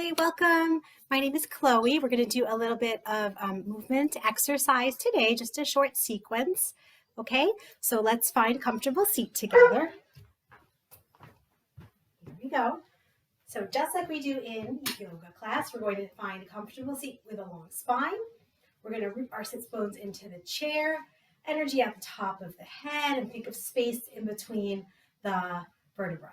Hi, welcome. My name is Chloe. We're going to do a little bit of movement exercise today, just a short sequence. Okay, so let's find a comfortable seat together. Here we go. So just like we do in yoga class, we're going to find a comfortable seat with a long spine. We're going to root our sits bones into the chair, energy at the top of the head, and think of space in between the vertebrae.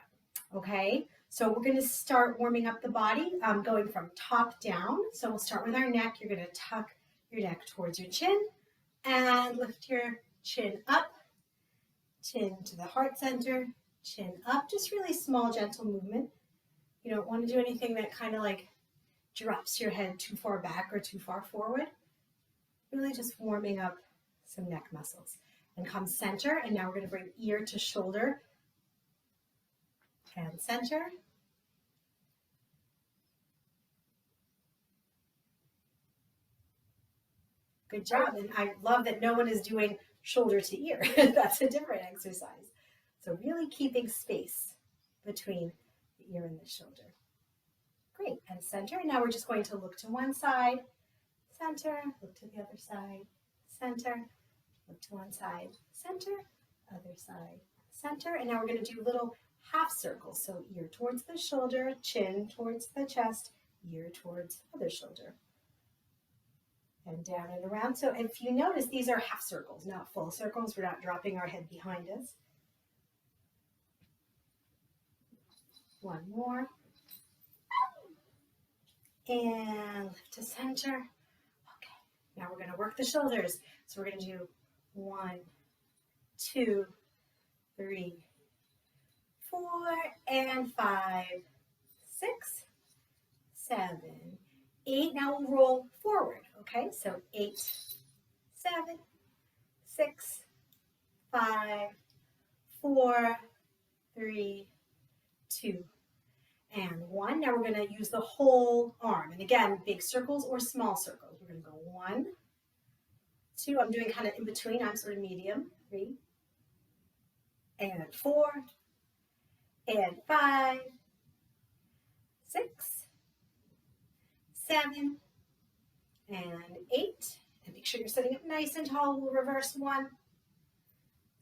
Okay, so we're going to start warming up the body, going from top down. So we'll start with our neck. You're going to tuck your neck towards your chin and lift your chin up, chin to the heart center, chin up. Just really small, gentle movement. You don't want to do anything that kind of like drops your head too far back or too far forward. Really just warming up some neck muscles. And come center, and now we're going to bring ear to shoulder and center. Good job. And I love that no one is doing shoulder to ear. That's a different exercise. So really keeping space between the ear and the shoulder. Great. And center. And now we're just going to look to one side, center, look to the other side, center, look to one side, center, other side, center. And now we're going to do little half circles. So ear towards the shoulder, chin towards the chest, ear towards other shoulder. And down and around. So if you notice, these are half circles, not full circles. We're not dropping our head behind us. One more. And lift to center. Okay, now we're going to work the shoulders. So we're going to do 1, 2, 3, 4, and 5, 6, 7, 8. Now we'll roll forward. Okay, so 8, 7, 6, 5, 4, 3, 2, and 1. Now we're going to use the whole arm. And again, big circles or small circles. We're going to go 1, 2. I'm doing kind of in between. I'm sort of medium. 3, and 4, and 5, 6, 7, and 8. And make sure you're sitting up nice and tall. We'll reverse 1,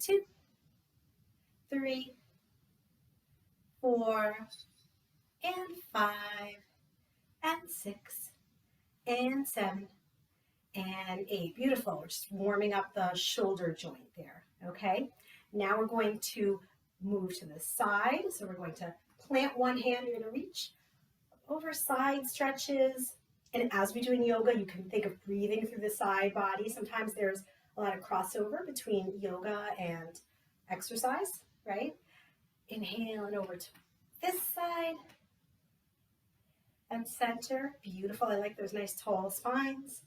2, 3, 4, and 5, and 6, and 7, and 8. Beautiful. We're just warming up the shoulder joint there. Okay. Now we're going to move to the side. So we're going to plant one hand. You're going to reach over side stretches. And as we do in yoga, you can think of breathing through the side body. Sometimes there's a lot of crossover between yoga and exercise, right? Inhale and over to this side and center. Beautiful. I like those nice tall spines.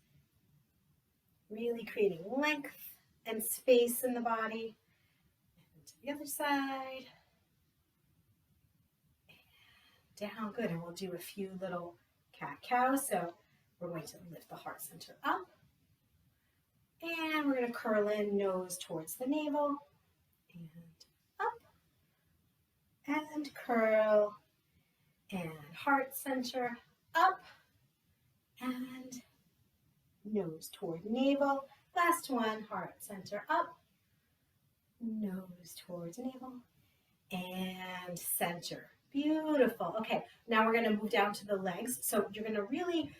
Really creating length and space in the body. And to the other side. Down. Good. And we'll do a few little cat-cow. So we're going to lift the heart center up. And we're going to curl in, nose towards the navel. And up. And curl. And heart center up. And nose toward navel. Last one, heart center up. Nose towards navel. And center. Beautiful. Okay, now we're going to move down to the legs. So you're going to really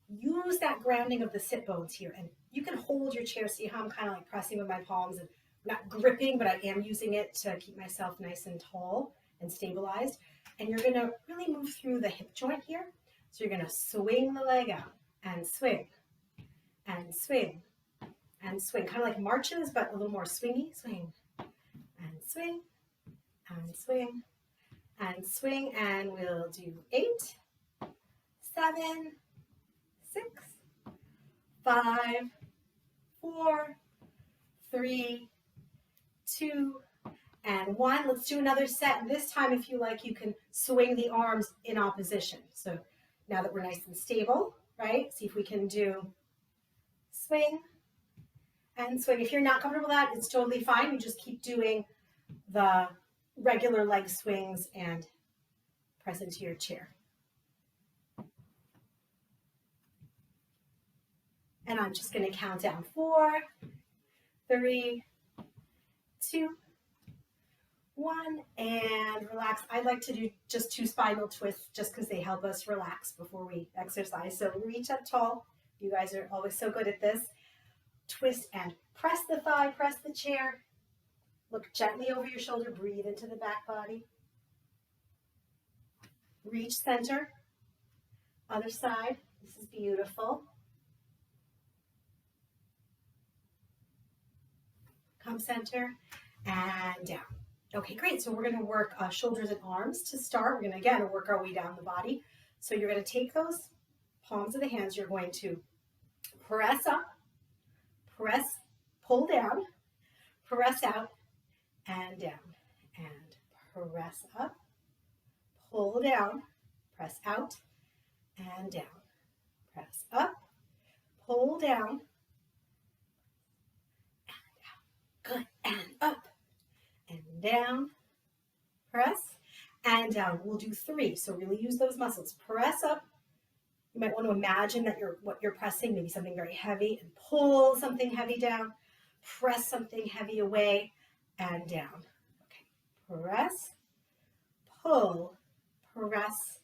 use that grounding of the sit bones here. And you can hold your chair. See how I'm kind of like pressing with my palms and not gripping, but I am using it to keep myself nice and tall and stabilized. And you're going to really move through the hip joint here. So you're going to swing the leg out and swing and swing and swing. Kind of like marches, but a little more swingy. Swing and swing and swing. And swing, and we'll do 8, 7, 6, 5, 4, 3, 2, and 1. Let's do another set. And this time, if you like, you can swing the arms in opposition. So now that we're nice and stable, right? See if we can do swing and swing. If you're not comfortable with that, it's totally fine. You just keep doing the regular leg swings and press into your chair. And I'm just going to count down 4, 3, 2, 1, and relax. I like to do just 2 spinal twists just because they help us relax before we exercise. So reach up tall. You guys are always so good at this. Twist and press the thigh, press the chair. Look gently over your shoulder, breathe into the back body. Reach center. Other side. This is beautiful. Come center and down. Okay, great. So we're going to work shoulders and arms to start. We're going to, again, work our way down the body. So you're going to take those palms of the hands. You're going to press up, press, pull down, press out, and down. And press up, pull down, press out, and down. Press up, pull down, and down. Good. And up, and down, press, and down. We'll do 3, so really use those muscles. Press up. You might want to imagine that what you're pressing, maybe something very heavy, and pull something heavy down. Press something heavy away, and down. Okay, press, pull, press,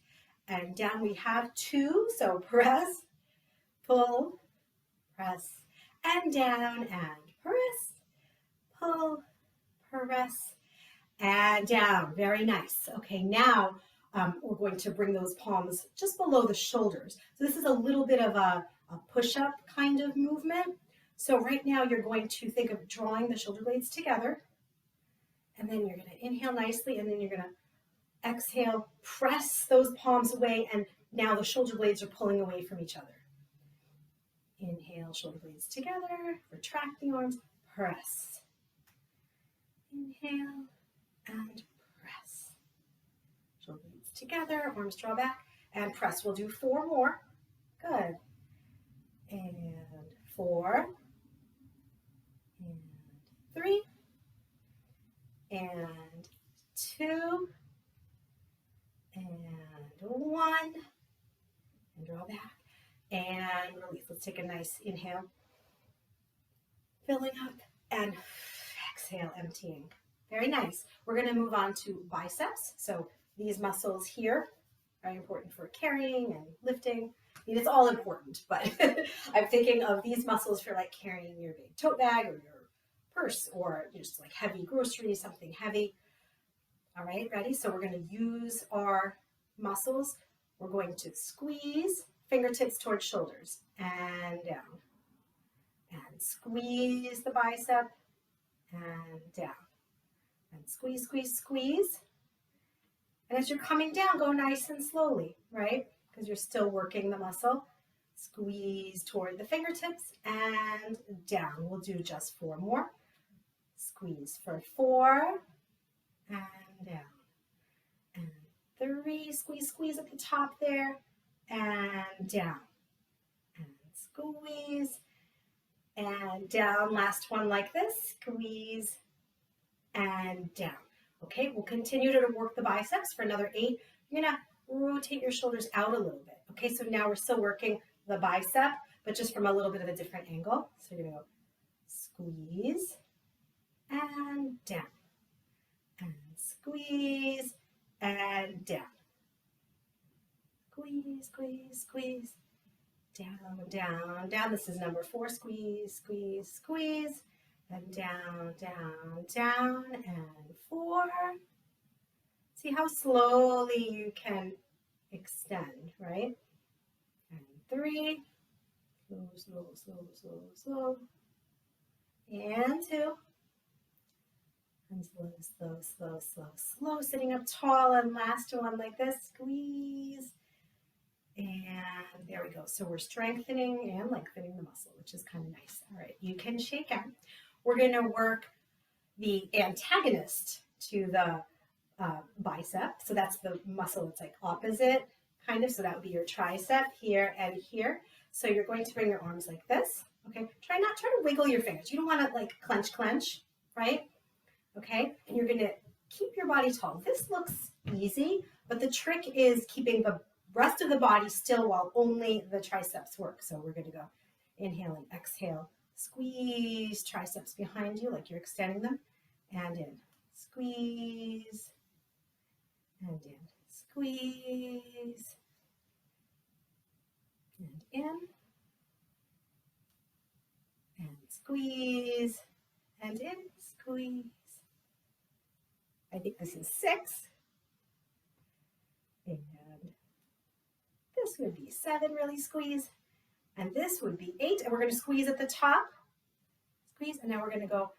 and down. We have 2, so press, pull, press, and down, and press, pull, press, and down. Very nice. Okay, now we're going to bring those palms just below the shoulders. So this is a little bit of a push-up kind of movement. So right now you're going to think of drawing the shoulder blades together, and then you're going to inhale nicely, and then you're going to exhale, press those palms away, and now the shoulder blades are pulling away from each other. Inhale, shoulder blades together, retract the arms, press. Inhale and press. Shoulder blades together, arms draw back, and press. We'll do 4 more. Good. And 4, and 3, and 2, and 1, and draw back, and release. Let's take a nice inhale, filling up, and exhale, emptying. Very nice. We're going to move on to biceps. So these muscles here are important for carrying and lifting. I mean, it's all important, but I'm thinking of these muscles for like carrying your big tote bag or your purse, or just like heavy groceries, something heavy. All right, ready? So we're going to use our muscles. We're going to squeeze fingertips towards shoulders and down, and squeeze the bicep and down, and squeeze, squeeze, squeeze. And as you're coming down, go nice and slowly, right? Because you're still working the muscle. Squeeze toward the fingertips and down. We'll do just 4 more. Squeeze for 4 and down. And 3, squeeze, squeeze at the top there and down. And squeeze and down. Last one like this. Squeeze and down. Okay, we'll continue to work the biceps for another 8. You're gonna rotate your shoulders out a little bit. Okay, so now we're still working the bicep, but just from a little bit of a different angle. So you're gonna go squeeze and down, and squeeze and down. Squeeze, squeeze, squeeze, down, down, down. This is number 4. Squeeze, squeeze, squeeze, and down, down, down, and 4. See how slowly you can extend, right? And 3, slow, slow, slow, slow, slow, and 2, and slow, slow, slow, slow, slow, sitting up tall, and last one like this, squeeze, and there we go. So we're strengthening and lengthening the muscle, which is kind of nice. All right, you can shake out. We're going to work the antagonist to the bicep. So that's the muscle that's like opposite, kind of. So that would be your tricep here and here. So you're going to bring your arms like this. Okay. Try to wiggle your fingers. You don't want to like clench, right? Okay. And you're going to keep your body tall. This looks easy, but the trick is keeping the rest of the body still while only the triceps work. So we're going to go Inhale and exhale. Squeeze triceps behind you like you're extending them. And in. Squeeze. And in. Squeeze. And in. And squeeze. And in. Squeeze. I think this is 6. And this would be 7, really squeeze. And this would be 8. And we're going to squeeze at the top. Squeeze. And now we're going to go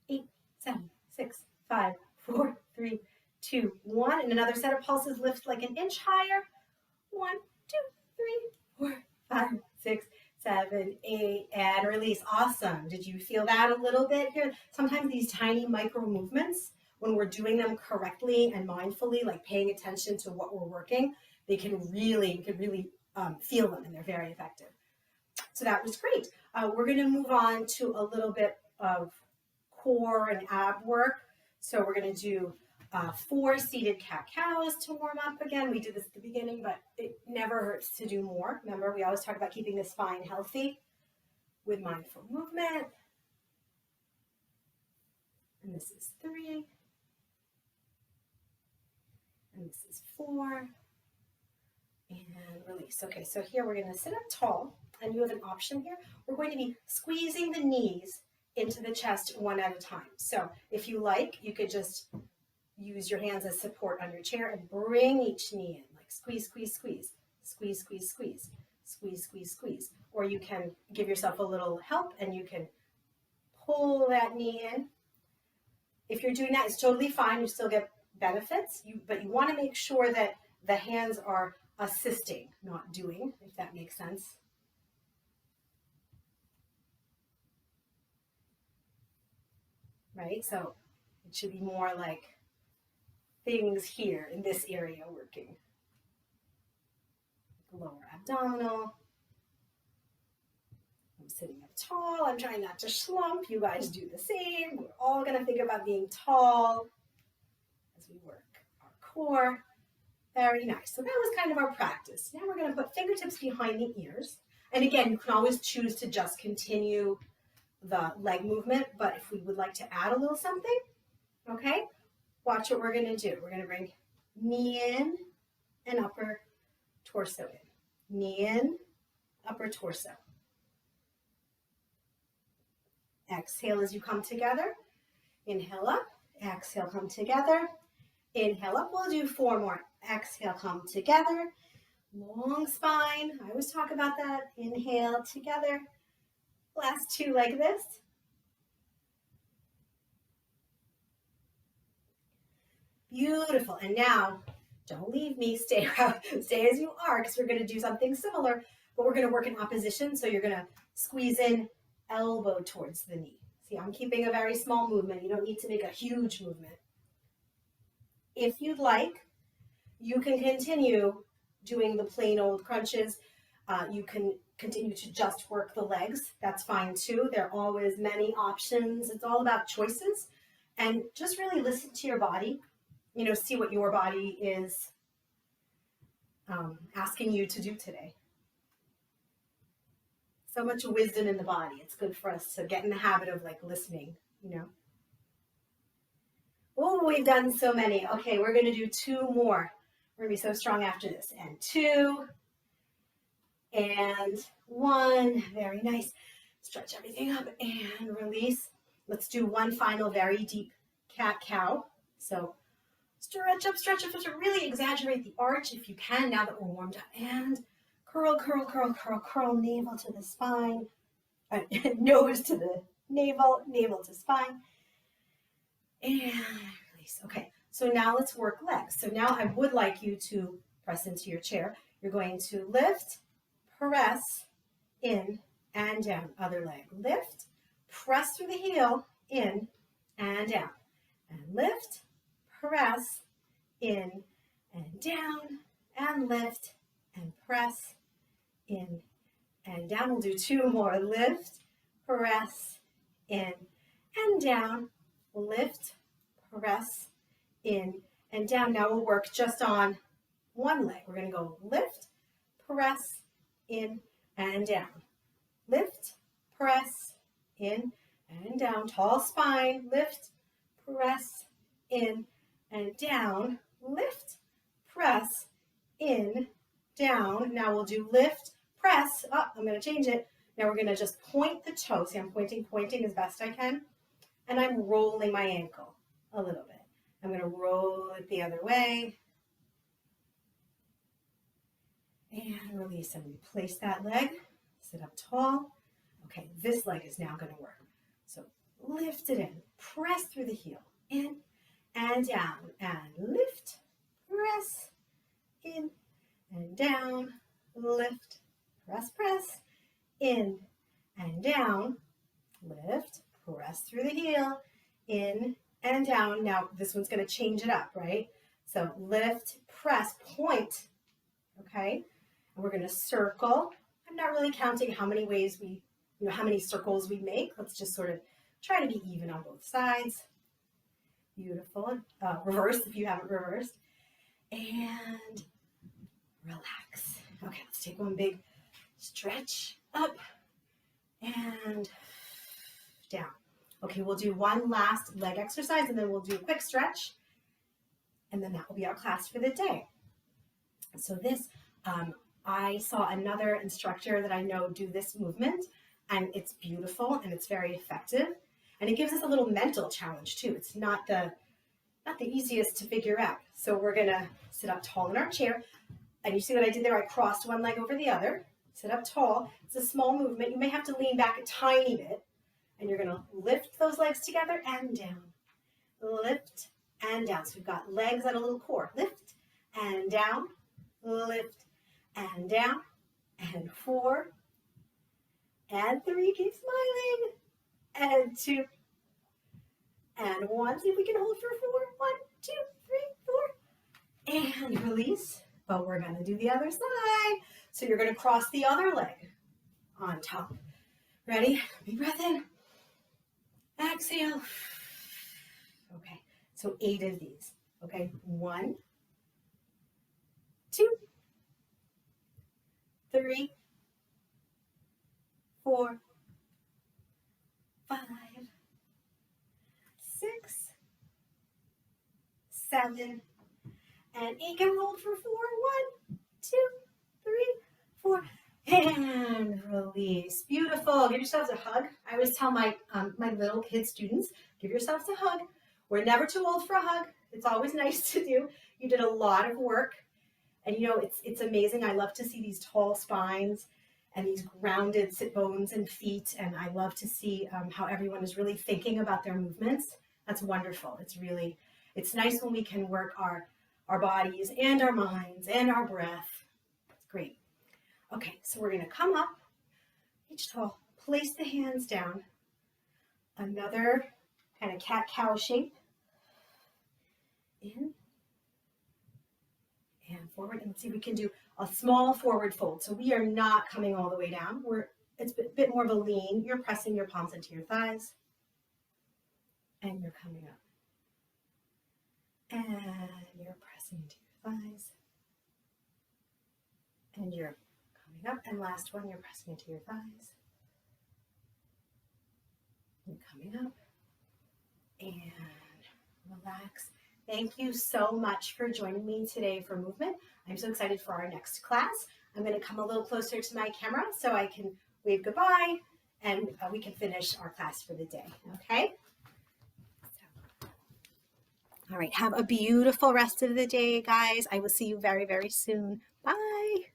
8, 7, 6, 5, 4, 3, 2, 1. And another set of pulses. Lift like an inch higher. 1, 2, 3, 4, 5, 6, 7, 8. And release. Awesome. Did you feel that a little bit here? Sometimes these tiny micro movements, when we're doing them correctly and mindfully, like paying attention to what we're working, you can really feel them, and they're very effective. So that was great. We're going to move on to a little bit of core and ab work. So we're going to do 4 seated cat-cows to warm up again. We did this at the beginning, but it never hurts to do more. Remember, we always talk about keeping the spine healthy with mindful movement. And this is 3. And this is 4. And release. Okay, so here we're going to sit up tall, and you have an option here. We're going to be squeezing the knees into the chest one at a time. So if you like, you could just use your hands as support on your chair and bring each knee in, like squeeze, squeeze, squeeze, squeeze, squeeze, squeeze, squeeze, squeeze, squeeze. Or you can give yourself a little help, and you can pull that knee in. If you're doing that, it's totally fine. You still get benefits, but you want to make sure that the hands are assisting, not doing, if that makes sense. Right? So it should be more like things here in this area working. Lower abdominal. I'm sitting up tall. I'm trying not to slump. You guys do the same. We're all going to think about being tall as we work our core. Very nice. So that was kind of our practice. Now we're going to put fingertips behind the ears. And again, you can always choose to just continue the leg movement, but if we would like to add a little something, okay, watch what we're going to do. We're going to bring knee in and upper torso in. Knee in, upper torso. Exhale as you come together. Inhale up. Exhale, come together. Inhale up. We'll do 4 more. Exhale, come together. Long spine. I always talk about that. Inhale together. Last 2 like this. Beautiful. And now, don't leave me. Stay as you are, because we're going to do something similar, but we're going to work in opposition. So you're going to squeeze in, elbow towards the knee. See, I'm keeping a very small movement. You don't need to make a huge movement. If you'd like, you can continue doing the plain old crunches. You can continue to just work the legs. That's fine too. There are always many options. It's all about choices. And just really listen to your body. You know, see what your body is asking you to do today. So much wisdom in the body. It's good for us to get in the habit of like listening, you know. Oh, we've done so many. Okay, we're going to do 2 more. We're going to be so strong after this. And 2. And 1. Very nice. Stretch everything up and release. Let's do one final very deep cat-cow. So stretch up, stretch up, stretch up. Really exaggerate the arch if you can now that we're warmed up. And curl, curl, curl, curl, curl. Navel to the spine. Nose to the navel, navel to spine. And release. Okay, so now let's work legs. So now I would like you to press into your chair. You're going to lift, press, in, and down. Other leg. Lift, press through the heel, in, and down. And lift, press, in, and down, and lift, and press, in, and down. We'll do 2 more. Lift, press, in, and down. Lift, press, in, and down. Now we'll work just on one leg. We're going to go lift, press, in, and down. lift, press, in and down, tall spine, lift, press, in and down, lift, press, in, down. Now we'll do lift, press. Oh, I'm going to change it. Now we're going to just point the toe. See, I'm pointing as best I can, and I'm rolling my ankle a little bit. I'm going to roll it the other way and release and replace that leg. Sit up tall. Okay, this leg is now going to work. So lift it in, press through the heel, in and down, and lift, press, in and down, lift, press, press, in and down, lift, press through the heel, in and down. Now this one's going to change it up, right? So lift, press, point, okay? And we're going to circle. I'm not really counting how many ways how many circles we make. Let's just sort of try to be even on both sides. Beautiful. Reverse if you haven't reversed. And relax. Okay, let's take one big stretch up and down. Okay, we'll do one last leg exercise and then we'll do a quick stretch. And then that will be our class for the day. So this, I saw another instructor that I know do this movement, and it's beautiful and it's very effective. And it gives us a little mental challenge too. It's not the easiest to figure out. So we're gonna sit up tall in our chair. And you see what I did there? I crossed one leg over the other. Sit up tall. It's a small movement. You may have to lean back a tiny bit. And you're gonna lift those legs together and down. Lift and down. So we've got legs and a little core. Lift and down. Lift and down. And 4. And 3. Keep smiling. And 2. And 1. See if we can hold for 4. 1, 2, 3, 4. And release. But we're going to do the other side. So you're going to cross the other leg on top. Ready? Big breath in. Exhale. Okay. So 8 of these. Okay. 1, 2, 3, 4, 5, 6, 7, and 8. Can hold for 4. 1, 2, 3, 4, and release. Beautiful. Give yourselves a hug. I always tell my little kid students, give yourselves a hug. We're never too old for a hug. It's always nice to do. You did a lot of work, and you know it's amazing. I love to see these tall spines and these grounded sit bones and feet, and I love to see how everyone is really thinking about their movements. That's wonderful. It's nice when we can work our bodies and our minds and our breath. It's great. Okay, so we're going to come up, reach tall, place the hands down. Another kind of cat-cow shape. In and forward. And let's see if we can do a small forward fold. So we are not coming all the way down. It's a bit more of a lean. You're pressing your palms into your thighs. And you're coming up. And you're pressing into your thighs. And you're coming up. And last one, you're pressing into your thighs. And coming up. And relax. Thank you so much for joining me today for movement. I'm so excited for our next class. I'm going to come a little closer to my camera so I can wave goodbye and we can finish our class for the day. Okay? All right. Have a beautiful rest of the day, guys. I will see you very, very soon. Bye.